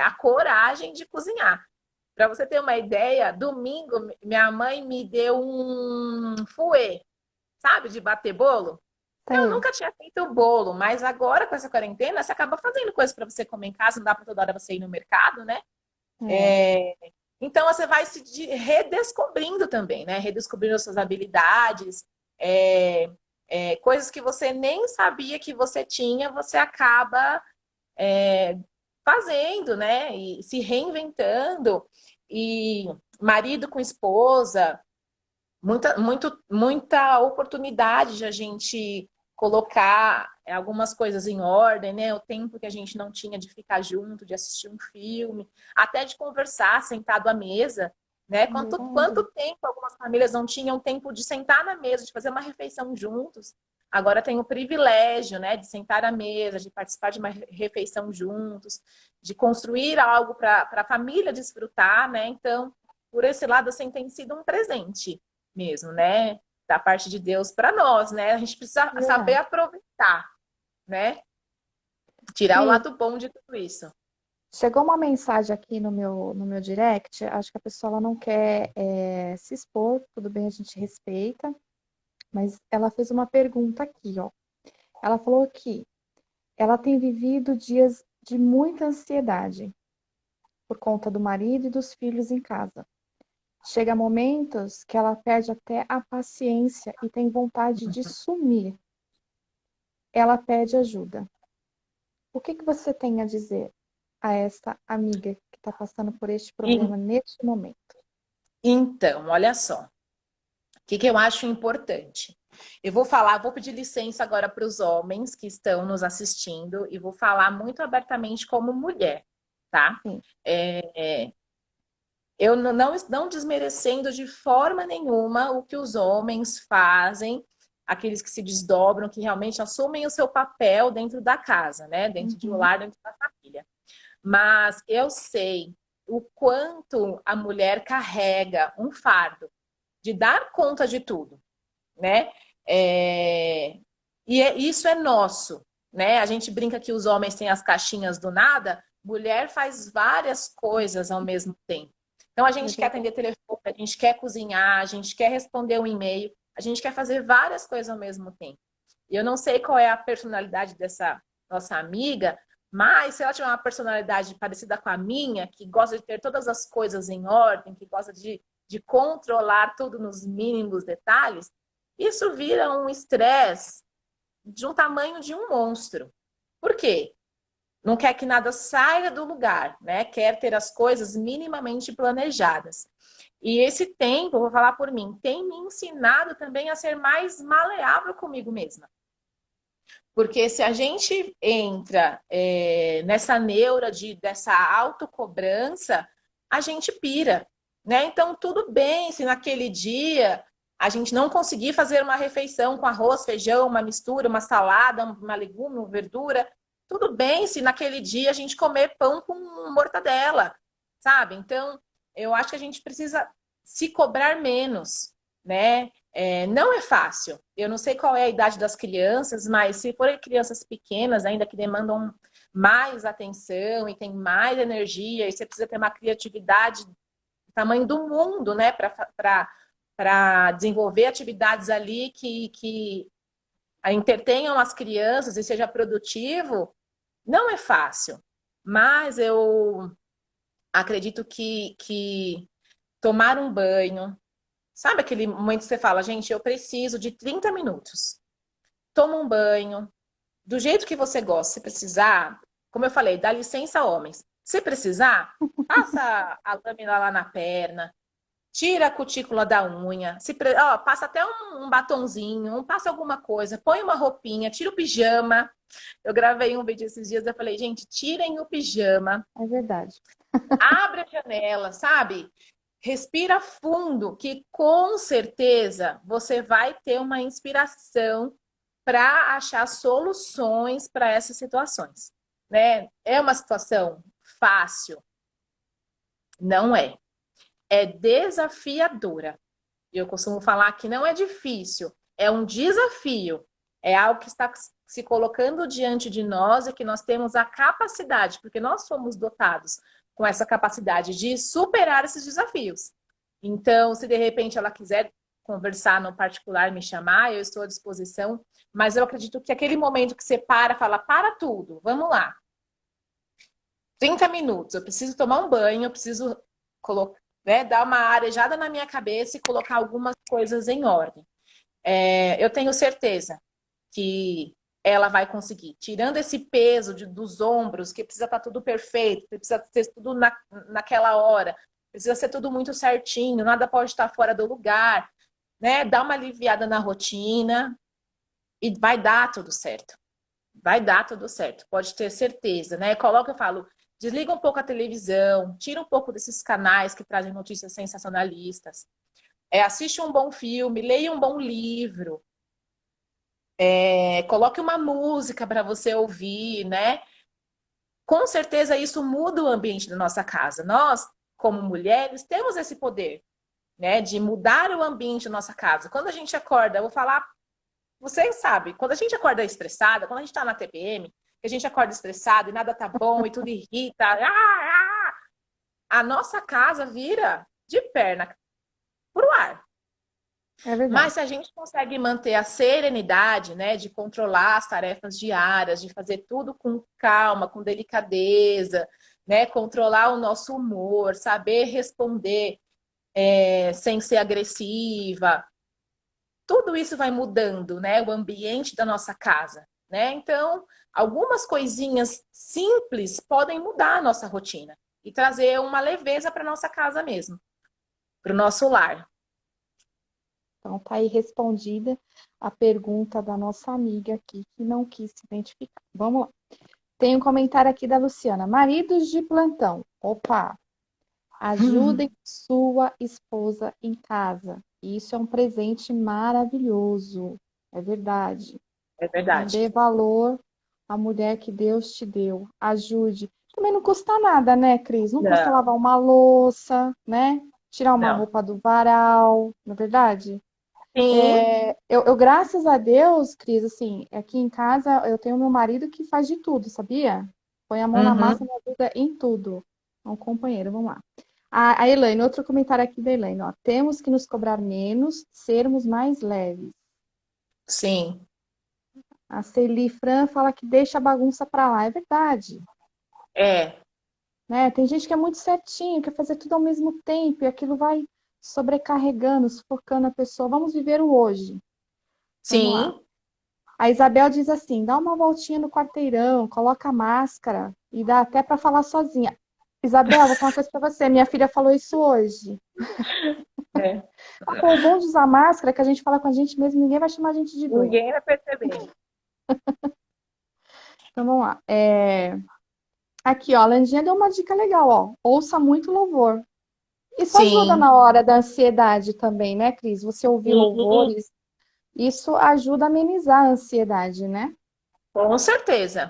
a coragem de cozinhar. Para você ter uma ideia, domingo minha mãe me deu um fouet, sabe, de bater bolo. Eu Sei. nunca tinha feito bolo, mas agora com essa quarentena você acaba fazendo coisas para você comer em casa, não dá para toda hora você ir no mercado, né? É. Então você vai se redescobrindo também, né? Redescobrindo as suas habilidades, coisas que você nem sabia que você tinha, você acaba fazendo, né? E se reinventando. E marido com esposa, muita oportunidade de a gente colocar algumas coisas em ordem, né? O tempo que a gente não tinha de ficar junto, de assistir um filme, até de conversar sentado à mesa, né? Quanto Verdade. tempo algumas famílias não tinham tempo de sentar na mesa, de fazer uma refeição juntos. Agora tem o privilégio, né, de sentar à mesa, de participar de uma refeição juntos, de construir algo para a família desfrutar, né? Então, por esse lado, assim, tem sido um presente mesmo, né? Da parte de Deus para nós, né? A gente precisa saber Verdade. aproveitar, né? Tirar o Cris, lado bom de tudo isso. chegou uma mensagem aqui no meu direct. Acho que a pessoa ela não quer se expor, tudo bem, a gente respeita, mas ela fez uma pergunta aqui, ó. Ela falou que ela tem vivido dias de muita ansiedade por conta do marido e dos filhos em casa. Chega momentos que ela perde até a paciência e tem vontade de sumir. Ela pede ajuda. O que que você tem a dizer a essa amiga que está passando por este problema neste momento? Então, olha só. O que eu acho importante? Vou pedir licença agora para os homens que estão nos assistindo e vou falar muito abertamente como mulher, tá? Sim. Eu não desmerecendo de forma nenhuma o que os homens fazem, aqueles que se desdobram, que realmente assumem o seu papel dentro da casa, né? Dentro de um Uhum. lar, dentro da família. Mas eu sei o quanto a mulher carrega um fardo de dar conta de tudo, né? Isso é nosso, né? A gente brinca que os homens têm as caixinhas do nada, Mulher faz várias coisas ao mesmo tempo. Então, a gente quer atender telefone, a gente quer cozinhar, a gente quer responder um e-mail, a gente quer fazer várias coisas ao mesmo tempo. E eu não sei qual é a personalidade dessa nossa amiga, mas se ela tiver uma personalidade parecida com a minha, que gosta de ter todas as coisas em ordem, que gosta de controlar tudo nos mínimos detalhes, isso vira um estresse de um tamanho de um monstro. Por quê? Não quer que nada saia do lugar, né? Quer ter as coisas minimamente planejadas. E esse tempo, vou falar por mim, tem me ensinado também a ser mais maleável comigo mesma. Porque se a gente entra nessa neura dessa autocobrança, a gente pira, né? Então, tudo bem se naquele dia a gente não conseguir fazer uma refeição com arroz, feijão, uma mistura, uma salada, uma legume, uma verdura. Tudo bem se naquele dia a gente comer pão com mortadela, sabe? Então, eu acho que a gente precisa se cobrar menos, né? Não é fácil. Eu não sei qual é a idade das crianças, mas se forem crianças pequenas, ainda que demandam mais atenção e tem mais energia, e você precisa ter uma criatividade do tamanho do mundo, né? Para desenvolver atividades ali que entretenham as crianças e seja produtivo, não é fácil. Mas eu acredito que tomar um banho, sabe aquele momento que você fala, gente, eu preciso de 30 minutos. Toma um banho, do jeito que você gosta. Se precisar, como eu falei, dá licença, homens. Se precisar, passa a lâmina lá na perna, tira a cutícula da unha, passa até um batonzinho, passa alguma coisa, põe uma roupinha, tira o pijama. Eu gravei um vídeo esses dias, eu falei, gente, tirem o pijama. É verdade. Abre a janela, sabe? Respira fundo, que com certeza você vai ter uma inspiração para achar soluções para essas situações, né? É uma situação fácil? Não é. É desafiadora. Eu costumo falar que não é difícil, é um desafio. É algo que está se colocando diante de nós e que nós temos a capacidade, porque nós fomos dotados com essa capacidade de superar esses desafios. Então, se de repente ela quiser conversar no particular, me chamar, eu estou à disposição, mas eu acredito que aquele momento que você fala, para tudo, vamos lá. 30 minutos, eu preciso tomar um banho, eu preciso colocar, né, dar uma arejada na minha cabeça e colocar algumas coisas em ordem. Eu tenho certeza que ela vai conseguir. Tirando esse peso dos ombros, que precisa estar tudo perfeito, que precisa ser tudo naquela hora, precisa ser tudo muito certinho, nada pode estar fora do lugar, né? Dá uma aliviada na rotina e vai dar tudo certo. Vai dar tudo certo, pode ter certeza, né? Coloca, eu falo, desliga um pouco a televisão, tira um pouco desses canais que trazem notícias sensacionalistas. Assiste um bom filme, leia um bom livro, coloque uma música para você ouvir, né? Com certeza isso muda o ambiente da nossa casa. Nós, como mulheres, temos esse poder, né? De mudar o ambiente da nossa casa. Quando a gente acorda, eu vou falar, você sabe, quando a gente acorda estressada, quando a gente está na TPM, que a gente acorda estressado e nada tá bom e tudo irrita, a nossa casa vira de perna pro ar. É verdade. Mas se a gente consegue manter a serenidade, né, de controlar as tarefas diárias, de fazer tudo com calma, com delicadeza, né, controlar o nosso humor, saber responder sem ser agressiva, tudo isso vai mudando, né, o ambiente da nossa casa, né? Então, algumas coisinhas simples podem mudar a nossa rotina e trazer uma leveza para nossa casa mesmo, para o nosso lar. Então, tá aí respondida a pergunta da nossa amiga aqui, que não quis se identificar. Vamos lá. Tem um comentário aqui da Luciana. Maridos de plantão. Opa! Ajudem sua esposa em casa. Isso é um presente maravilhoso. É verdade. É verdade. Dê valor à mulher que Deus te deu. Ajude. Também não custa nada, né, Cris? Não custa lavar uma louça, né? Tirar uma roupa do varal, não é verdade? Sim. Eu, graças a Deus, Cris, assim, aqui em casa eu tenho meu marido que faz de tudo, sabia? Põe a mão na Uhum. massa e me ajuda em tudo. É um companheiro, vamos lá. A Elaine, outro comentário aqui da Elaine, ó. Temos que nos cobrar menos, sermos mais leves. Sim. A Celi Fran fala que deixa a bagunça pra lá. É verdade, É. né? Tem gente que é muito certinho, quer fazer tudo ao mesmo tempo, e aquilo vai sobrecarregando, sufocando a pessoa. Vamos viver o hoje. Vamos lá. Sim. A Isabel diz assim: dá uma voltinha no quarteirão, coloca a máscara e dá até para falar sozinha. Isabel, vou falar uma coisa para você. Minha filha falou isso hoje. É. Ela falou, o bom de usar máscara é que a gente fala com a gente mesmo, ninguém vai chamar a gente de doido. Ninguém vai perceber. Então vamos lá. Aqui, ó, a Landinha deu uma dica legal, ó. Ouça muito louvor. Isso ajuda Sim. na hora da ansiedade também, né, Cris? Você ouvir Sim, louvores, isso ajuda a amenizar a ansiedade, né? com certeza.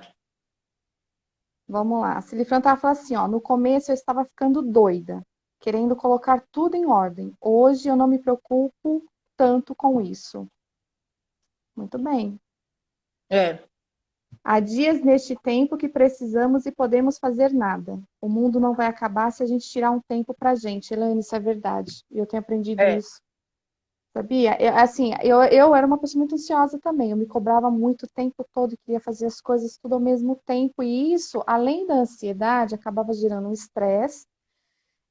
Vamos lá. A Silifran estava falando assim, ó, no começo eu estava ficando doida, querendo colocar tudo em ordem. Hoje eu não me preocupo tanto com isso. Muito bem. É. Há dias neste tempo que precisamos e podemos fazer nada. O mundo não vai acabar se a gente tirar um tempo pra gente. Elaine, isso é verdade. E eu tenho aprendido É. isso. Sabia? Eu era uma pessoa muito ansiosa também. Eu me cobrava muito o tempo todo, queria fazer as coisas tudo ao mesmo tempo. E isso, além da ansiedade, acabava gerando um estresse.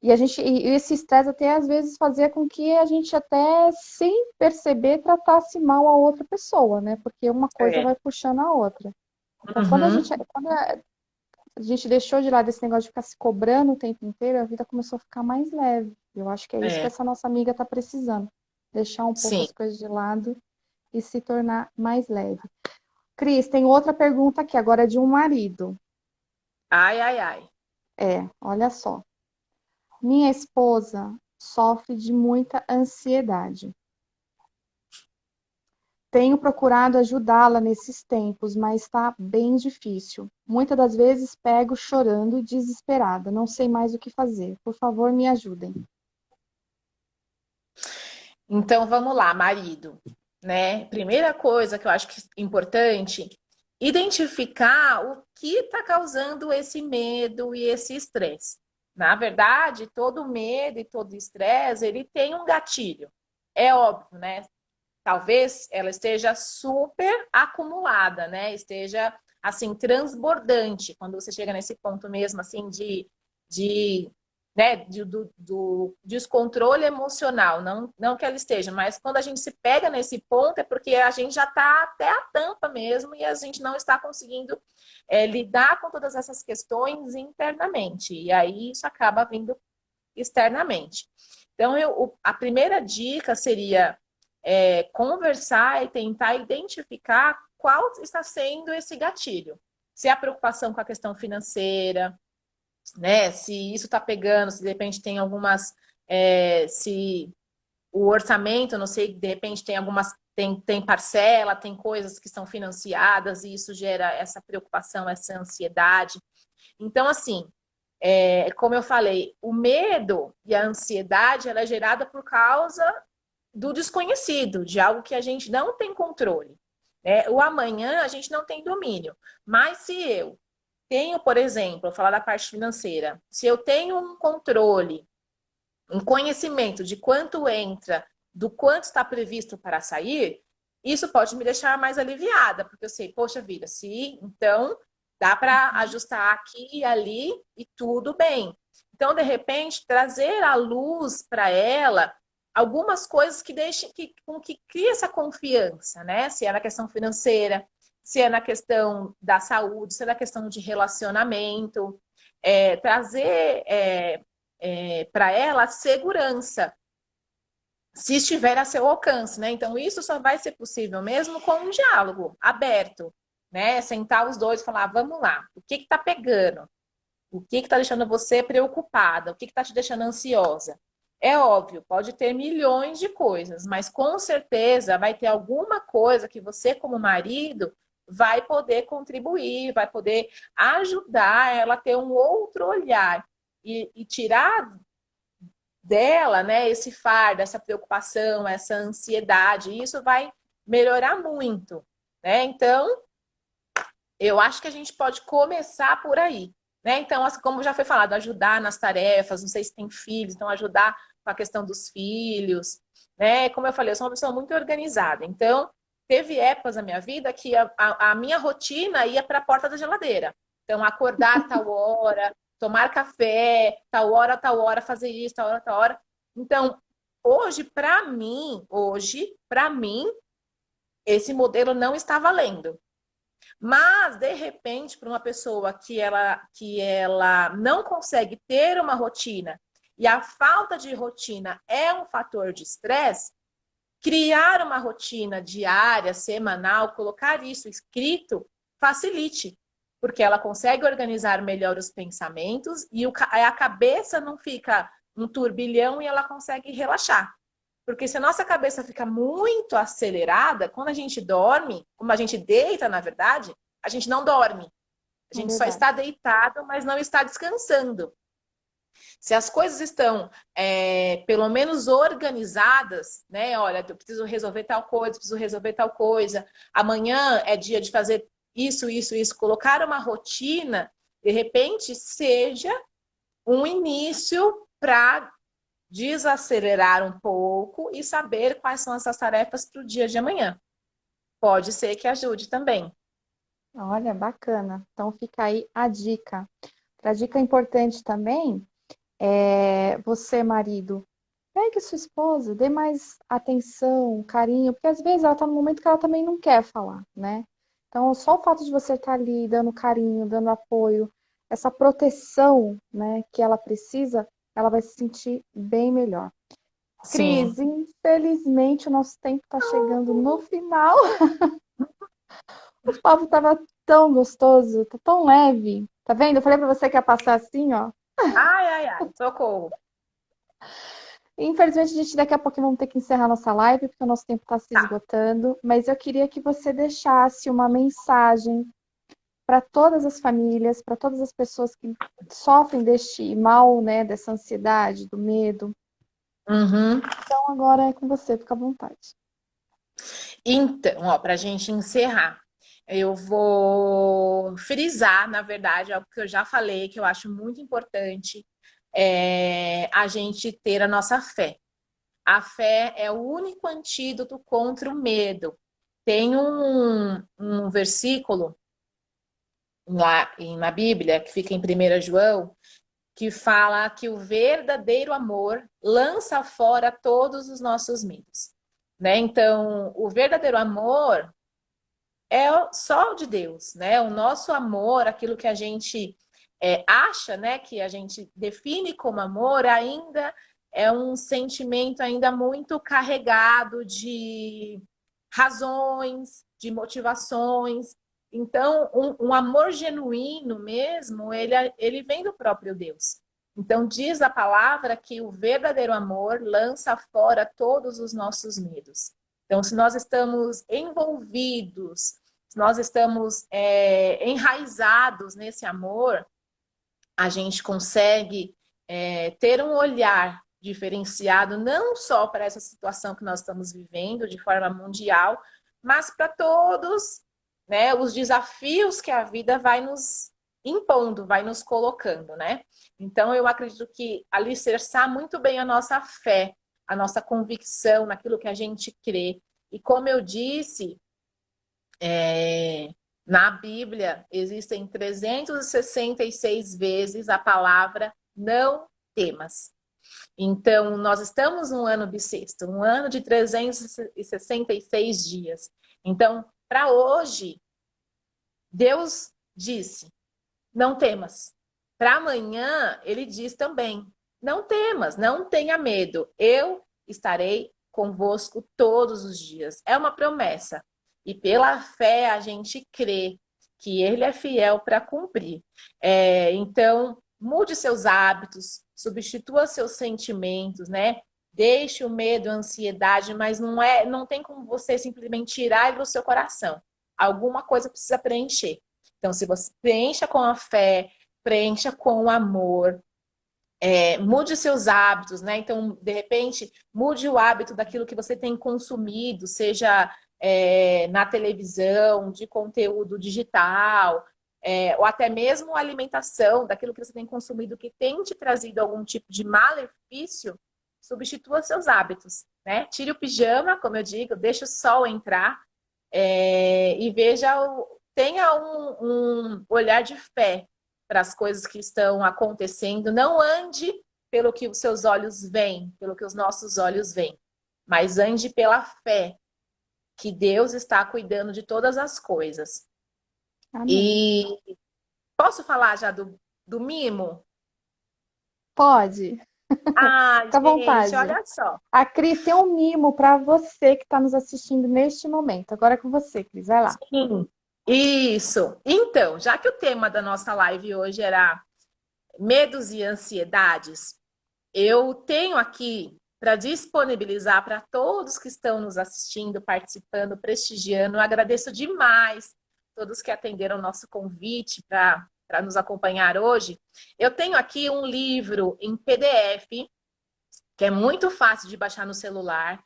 E esse estresse até às vezes fazia com que a gente até, sem perceber, tratasse mal a outra pessoa, né? Porque uma coisa É. vai puxando a outra. Então, Uhum. quando a gente deixou de lado esse negócio de ficar se cobrando o tempo inteiro, a vida começou a ficar mais leve. Eu acho que é isso que É. essa nossa amiga está precisando. Deixar um pouco Sim. as coisas de lado e se tornar mais leve. Cris, tem outra pergunta aqui, agora é de um marido. Ai, ai, ai. Olha só. Minha esposa sofre de muita ansiedade. Tenho procurado ajudá-la nesses tempos, mas está bem difícil. Muitas das vezes pego chorando e desesperada, não sei mais o que fazer. Por favor, me ajudem. Então vamos lá, marido, né? Primeira coisa que eu acho que é importante, identificar o que está causando esse medo e esse estresse. Na verdade, todo medo e todo estresse, ele tem um gatilho. É óbvio, né? Talvez ela esteja super acumulada, né? Esteja assim transbordante quando você chega nesse ponto mesmo assim de né, do descontrole emocional, não que ela esteja, mas quando a gente se pega nesse ponto é porque a gente já está até a tampa mesmo e a gente não está conseguindo lidar com todas essas questões internamente, e aí isso acaba vindo externamente. Então, a primeira dica seria conversar e tentar identificar qual está sendo esse gatilho. Se é a preocupação com a questão financeira, né? Se isso está pegando, se de repente tem algumas. Se o orçamento, não sei, de repente tem algumas. Tem parcela, tem coisas que são financiadas e isso gera essa preocupação, essa ansiedade. Então, assim, como eu falei, o medo e a ansiedade ela é gerada por causa do desconhecido, de algo que a gente não tem controle. Né? O amanhã a gente não tem domínio. Mas se eu tenho, por exemplo, vou falar da parte financeira, se eu tenho um controle, um conhecimento de quanto entra, do quanto está previsto para sair, isso pode me deixar mais aliviada, porque eu sei, poxa vida, se então dá para ajustar aqui e ali e tudo bem. Então, de repente, trazer à luz para ela algumas coisas que deixem que crie essa confiança, né? Se é na questão financeira, se é na questão da saúde, se é na questão de relacionamento, trazer para ela segurança, se estiver a seu alcance, né? Então, isso só vai ser possível mesmo com um diálogo aberto, né? Sentar os dois e falar, vamos lá, o que está pegando? O que está deixando você preocupada? O que está te deixando ansiosa? É óbvio, pode ter milhões de coisas, mas com certeza vai ter alguma coisa que você, como marido, vai poder contribuir, vai poder ajudar ela a ter um outro olhar e tirar dela, né, esse fardo, essa preocupação, essa ansiedade. E isso vai melhorar muito, né? Então, eu acho que a gente pode começar por aí, né? Então, assim, como já foi falado, ajudar nas tarefas, não sei se tem filhos, então ajudar com a questão dos filhos, né? Como eu falei, eu sou uma pessoa muito organizada, então teve épocas na minha vida que a minha rotina ia para a porta da geladeira. Então, acordar tal hora, tomar café, tal hora, fazer isso, tal hora. Então, para mim, esse modelo não está valendo. Mas, de repente, para uma pessoa que ela não consegue ter uma rotina e a falta de rotina é um fator de estresse, criar uma rotina diária, semanal, colocar isso escrito, facilite, porque ela consegue organizar melhor os pensamentos e a cabeça não fica um turbilhão e ela consegue relaxar. Porque se a nossa cabeça fica muito acelerada, quando a gente dorme, como a gente deita, na verdade, a gente não dorme. A É gente só verdade. está deitado, mas não está descansando. Se as coisas estão, pelo menos organizadas, né? Olha, eu preciso resolver tal coisa, preciso resolver tal coisa. Amanhã é dia de fazer isso. Colocar uma rotina, de repente, seja um início para desacelerar um pouco e saber quais são essas tarefas para o dia de amanhã. Pode ser que ajude também. Olha, bacana. Então fica aí a dica. Outra dica importante também é você, marido, pegue sua esposa, dê mais atenção, carinho, porque às vezes ela está no momento que ela também não quer falar, né? Então, só o fato de você estar ali dando carinho, dando apoio, essa proteção, né, que ela precisa, ela vai se sentir bem melhor. Sim. Cris, infelizmente o nosso tempo está chegando no final. O papo estava tão gostoso, tá tão leve. Tá vendo? Eu falei para você que ia passar assim, ó. Ai, socorro. Infelizmente, a gente daqui a pouco vamos ter que encerrar nossa live, porque o nosso tempo está se Tá. esgotando. Mas eu queria que você deixasse uma mensagem para todas as famílias, para todas as pessoas que sofrem deste mal, né, dessa ansiedade, do medo. Uhum. Então, agora é com você, fica à vontade. Então, ó, para a gente encerrar, eu vou frisar, na verdade, algo que eu já falei, que eu acho muito importante, a gente ter a nossa fé. A fé é o único antídoto contra o medo. Tem um versículo lá na Bíblia, que fica em 1 João, que fala que o verdadeiro amor lança fora todos os nossos medos. Né? Então, o verdadeiro amor é só de Deus, né? O nosso amor, aquilo que a gente acha, né, que a gente define como amor, ainda é um sentimento ainda muito carregado de razões, de motivações. Então, um amor genuíno mesmo, ele vem do próprio Deus. Então, diz a palavra que o verdadeiro amor lança fora todos os nossos medos. Então, se nós estamos envolvidos, se nós estamos enraizados nesse amor, a gente consegue ter um olhar diferenciado, não só para essa situação que nós estamos vivendo de forma mundial, mas para todos, né, os desafios que a vida vai nos impondo, vai nos colocando, né? Então, eu acredito que alicerçar muito bem a nossa fé, a nossa convicção naquilo que a gente crê. E como eu disse, na Bíblia existem 366 vezes a palavra não temas. Então, nós estamos no ano bissexto, um ano de 366 dias. Então, para hoje, Deus disse: não temas. Para amanhã, ele diz também: não temas, não tenha medo, eu estarei convosco todos os dias. É uma promessa. E pela fé a gente crê que ele é fiel para cumprir. Então, mude seus hábitos, substitua seus sentimentos, né? Deixe o medo, a ansiedade, mas não tem como você simplesmente tirar ele do seu coração. Alguma coisa precisa preencher. Então, se você preencha com a fé, preencha com o amor, mude os seus hábitos, né? Então, de repente, mude o hábito daquilo que você tem consumido, seja na televisão, de conteúdo digital, ou até mesmo alimentação, daquilo que você tem consumido que tem te trazido algum tipo de malefício, substitua seus hábitos, né? Tire o pijama, como eu digo, deixe o sol entrar, e tenha um olhar de fé para as coisas que estão acontecendo. Não ande pelo que os seus olhos veem, pelo que os nossos olhos veem, mas ande pela fé que Deus está cuidando de todas as coisas. Amém. E posso falar já do mimo? Pode, Ah, fica à gente, vontade. olha só. A Cris tem um mimo para você que está nos assistindo neste momento. Agora é com você, Cris, vai lá. Sim, isso. Então, já que o tema da nossa live hoje era medos e ansiedades, eu tenho aqui para disponibilizar para todos que estão nos assistindo, participando, prestigiando. Eu agradeço demais todos que atenderam o nosso convite para nos acompanhar hoje. Eu tenho aqui um livro em PDF, que é muito fácil de baixar no celular,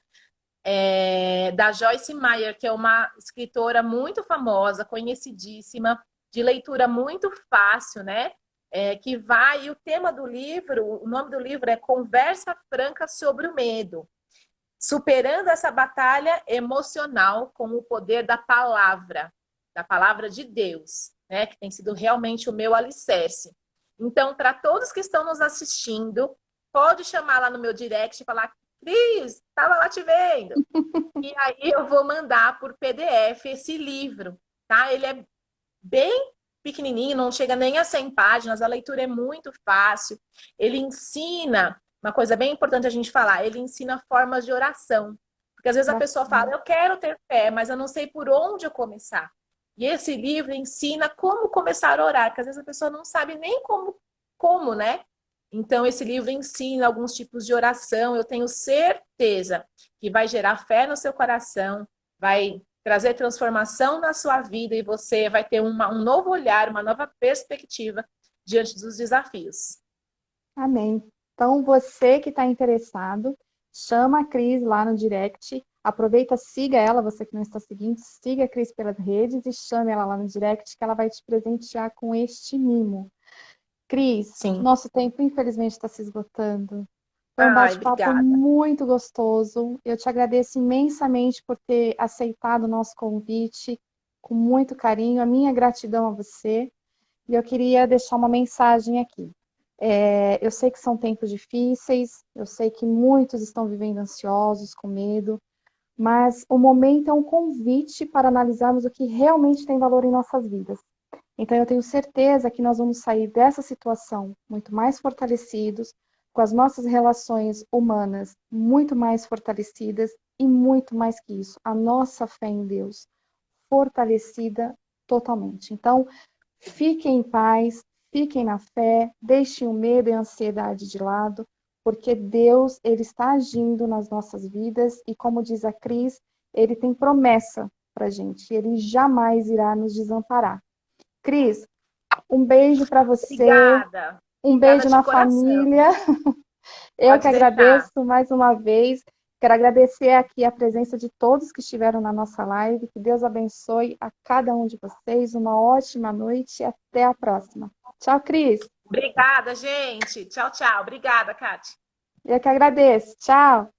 da Joyce Meyer, que é uma escritora muito famosa, conhecidíssima, de leitura muito fácil, né? E o tema do livro, o nome do livro é Conversa Franca sobre o Medo, superando essa batalha emocional com o poder da palavra de Deus, né? Que tem sido realmente o meu alicerce. Então, para todos que estão nos assistindo, pode chamar lá no meu direct e falar: Cris, estava lá te vendo. E aí eu vou mandar por PDF esse livro, tá? Ele é bem pequenininho, não chega nem a 100 páginas, a leitura é muito fácil. Ele ensina, uma coisa bem importante a gente falar, ele ensina formas de oração. Porque às vezes a pessoa fala: Bacana. eu quero ter fé, mas eu não sei por onde eu começar. E esse livro ensina como começar a orar, porque às vezes a pessoa não sabe nem como, né? Então, esse livro ensina alguns tipos de oração. Eu tenho certeza que vai gerar fé no seu coração, vai trazer transformação na sua vida e você vai ter um novo olhar, uma nova perspectiva diante dos desafios. Amém. Então, você que está interessado, chama a Cris lá no direct. Aproveita, siga ela, você que não está seguindo, siga a Cris pelas redes e chame ela lá no direct, que ela vai te presentear com este mimo. Cris, Sim. nosso tempo infelizmente está se esgotando. Foi um Ai, bate-papo obrigada. muito gostoso. Eu te agradeço imensamente por ter aceitado o nosso convite com muito carinho. A minha gratidão a você. E eu queria deixar uma mensagem aqui. Eu sei que são tempos difíceis, eu sei que muitos estão vivendo ansiosos, com medo, mas o momento é um convite para analisarmos o que realmente tem valor em nossas vidas. Então, eu tenho certeza que nós vamos sair dessa situação muito mais fortalecidos, com as nossas relações humanas muito mais fortalecidas e muito mais que isso, a nossa fé em Deus fortalecida totalmente. Então, fiquem em paz, fiquem na fé, deixem o medo e a ansiedade de lado, porque Deus, ele está agindo nas nossas vidas e, como diz a Cris, ele tem promessa para a gente, ele jamais irá nos desamparar. Cris, um beijo para você, Obrigada. um Obrigada beijo de na coração. família. Eu que Pode deixar. agradeço mais uma vez. Quero agradecer aqui a presença de todos que estiveram na nossa live. Que Deus abençoe a cada um de vocês. Uma ótima noite e até a próxima. Tchau, Cris. Obrigada, gente. Tchau, tchau. Obrigada, Kátia. Eu que agradeço. Tchau.